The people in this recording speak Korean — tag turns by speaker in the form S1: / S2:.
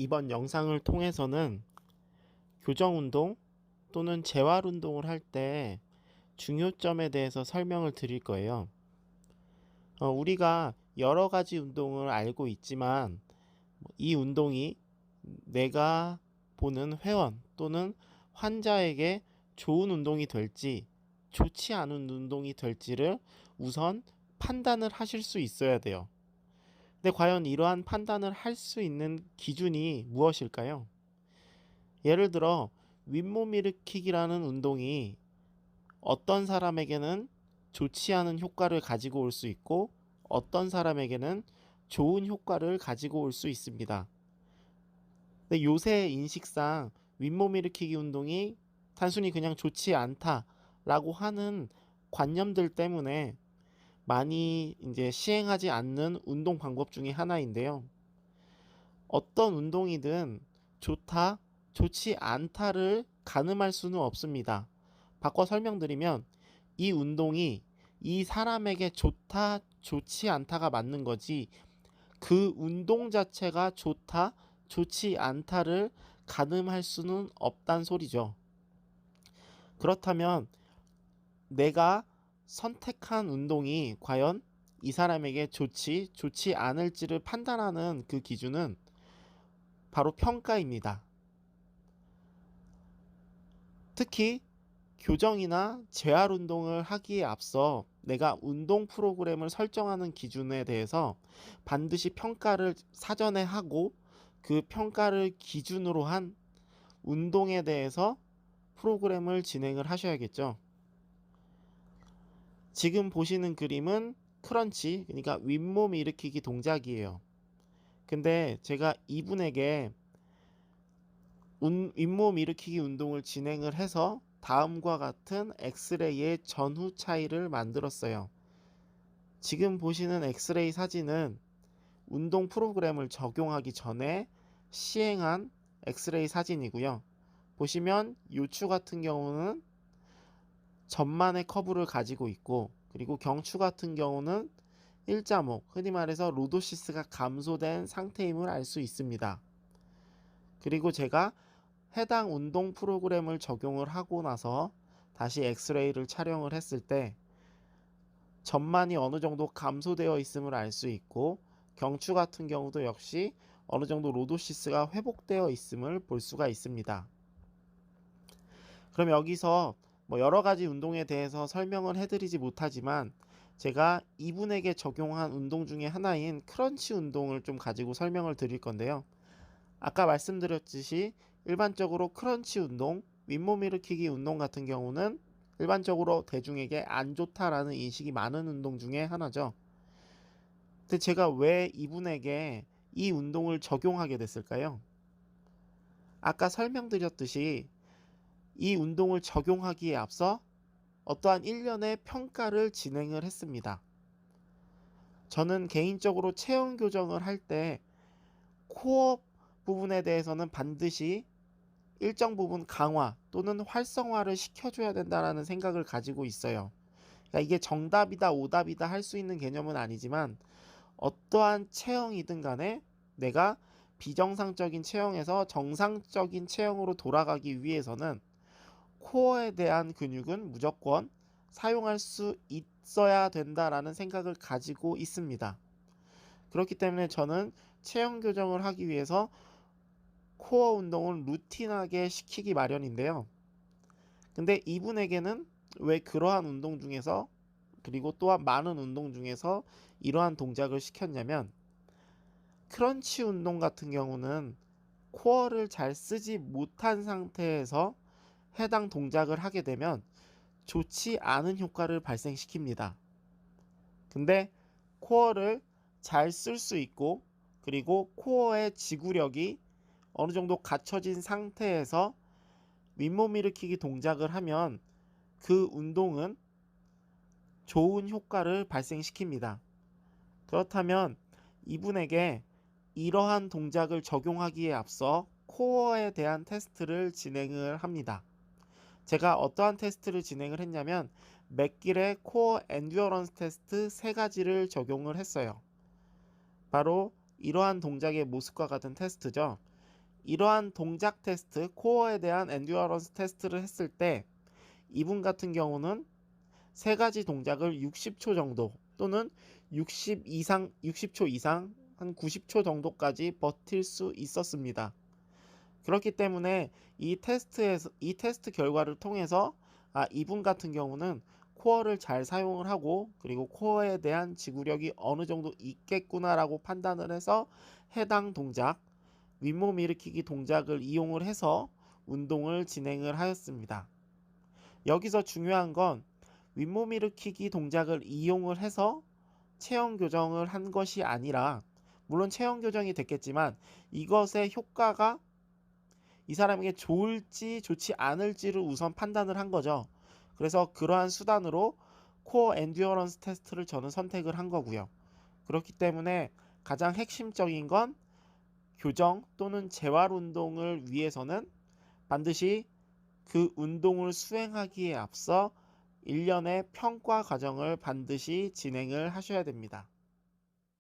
S1: 이번 영상을 통해서는 교정운동 또는 재활운동을 할 때 중요점에 대해서 설명을 드릴 거예요. 우리가 여러 가지 운동을 알고 있지만 이 운동이 내가 보는 회원 또는 환자에게 좋은 운동이 될지 좋지 않은 운동이 될지를 우선 판단을 하실 수 있어야 돼요. 근데 과연 이러한 판단을 할 수 있는 기준이 무엇일까요? 예를 들어 윗몸 일으키기라는 운동이 어떤 사람에게는 좋지 않은 효과를 가지고 올 수 있고 어떤 사람에게는 좋은 효과를 가지고 올 수 있습니다. 근데 요새 인식상 윗몸 일으키기 운동이 단순히 그냥 좋지 않다라고 하는 관념들 때문에 많이 이제 시행하지 않는 운동 방법 중에 하나인데요. 어떤 운동이든 좋다, 좋지 않다를 가늠할 수는 없습니다. 바꿔 설명드리면 이 운동이 이 사람에게 좋다, 좋지 않다가 맞는 거지 그 운동 자체가 좋다, 좋지 않다를 가늠할 수는 없단 소리죠. 그렇다면 내가 선택한 운동이 과연 이 사람에게 좋지, 좋지 않을지를 판단하는 그 기준은 바로 평가입니다. 특히 교정이나 재활 운동을 하기에 앞서 내가 운동 프로그램을 설정하는 기준에 대해서 반드시 평가를 사전에 하고 그 평가를 기준으로 한 운동에 대해서 프로그램을 진행을 하셔야겠죠. 지금 보시는 그림은 크런치, 그러니까 윗몸 일으키기 동작이에요. 근데 제가 이분에게 윗몸 일으키기 운동을 진행을 해서 다음과 같은 엑스레이의 전후 차이를 만들었어요. 지금 보시는 엑스레이 사진은 운동 프로그램을 적용하기 전에 시행한 엑스레이 사진이고요. 보시면 요추 같은 경우는 전만의 커브를 가지고 있고, 그리고 경추 같은 경우는 일자목, 흔히 말해서 로도시스가 감소된 상태임을 알 수 있습니다. 그리고 제가 해당 운동 프로그램을 적용을 하고 나서 다시 엑스레이를 촬영을 했을 때 전만이 어느 정도 감소되어 있음을 알 수 있고, 경추 같은 경우도 역시 어느 정도 로도시스가 회복되어 있음을 볼 수가 있습니다. 그럼 여기서 여러 가지 운동에 대해서 설명을 해드리지 못하지만 제가 이분에게 적용한 운동 중에 하나인 크런치 운동을 좀 가지고 설명을 드릴 건데요. 아까 말씀드렸듯이 일반적으로 크런치 운동, 윗몸 일으키기 운동 같은 경우는 일반적으로 대중에게 안 좋다라는 인식이 많은 운동 중에 하나죠. 근데 제가 왜 이분에게 이 운동을 적용하게 됐을까요? 아까 설명드렸듯이 이 운동을 적용하기에 앞서 어떠한 일련의 평가를 진행을 했습니다. 저는 개인적으로 체형 교정을 할 때 코어 부분에 대해서는 반드시 일정 부분 강화 또는 활성화를 시켜줘야 된다는 생각을 가지고 있어요. 그러니까 이게 정답이다 오답이다 할 수 있는 개념은 아니지만 어떠한 체형이든 간에 내가 비정상적인 체형에서 정상적인 체형으로 돌아가기 위해서는 코어에 대한 근육은 무조건 사용할 수 있어야 된다라는 생각을 가지고 있습니다. 그렇기 때문에 저는 체형 교정을 하기 위해서 코어 운동을 루틴하게 시키기 마련인데요. 근데 이분에게는 왜 그러한 운동 중에서 그리고 또한 많은 운동 중에서 이러한 동작을 시켰냐면 크런치 운동 같은 경우는 코어를 잘 쓰지 못한 상태에서 해당 동작을 하게 되면 좋지 않은 효과를 발생시킵니다. 근데 코어를 잘 쓸 수 있고 그리고 코어의 지구력이 어느 정도 갖춰진 상태에서 윗몸 일으키기 동작을 하면 그 운동은 좋은 효과를 발생시킵니다. 그렇다면 이분에게 이러한 동작을 적용하기에 앞서 코어에 대한 테스트를 진행을 합니다. 제가 어떠한 테스트를 진행을 했냐면 맥길의 코어 엔듀어런스 테스트 3가지를 적용을 했어요. 바로 이러한 동작의 모습과 같은 테스트죠. 이러한 동작 테스트, 코어에 대한 엔듀어런스 테스트를 했을 때 이분 같은 경우는 세 가지 동작을 60초 정도 또는 60초 이상 한 90초 정도까지 버틸 수 있었습니다. 그렇기 때문에 이 테스트 결과를 통해서 이분 같은 경우는 코어를 잘 사용을 하고 그리고 코어에 대한 지구력이 어느 정도 있겠구나라고 판단을 해서 해당 동작, 윗몸 일으키기 동작을 이용을 해서 운동을 진행을 하였습니다. 여기서 중요한 건 윗몸 일으키기 동작을 이용을 해서 체형 교정을 한 것이 아니라, 물론 체형 교정이 됐겠지만 이것의 효과가 이 사람에게 좋을지 좋지 않을지를 우선 판단을 한 거죠. 그래서 그러한 수단으로 코어 엔듀어런스 테스트를 저는 선택을 한 거고요. 그렇기 때문에 가장 핵심적인 건 교정 또는 재활 운동을 위해서는 반드시 그 운동을 수행하기에 앞서 1년의 평가 과정을 반드시 진행을 하셔야 됩니다.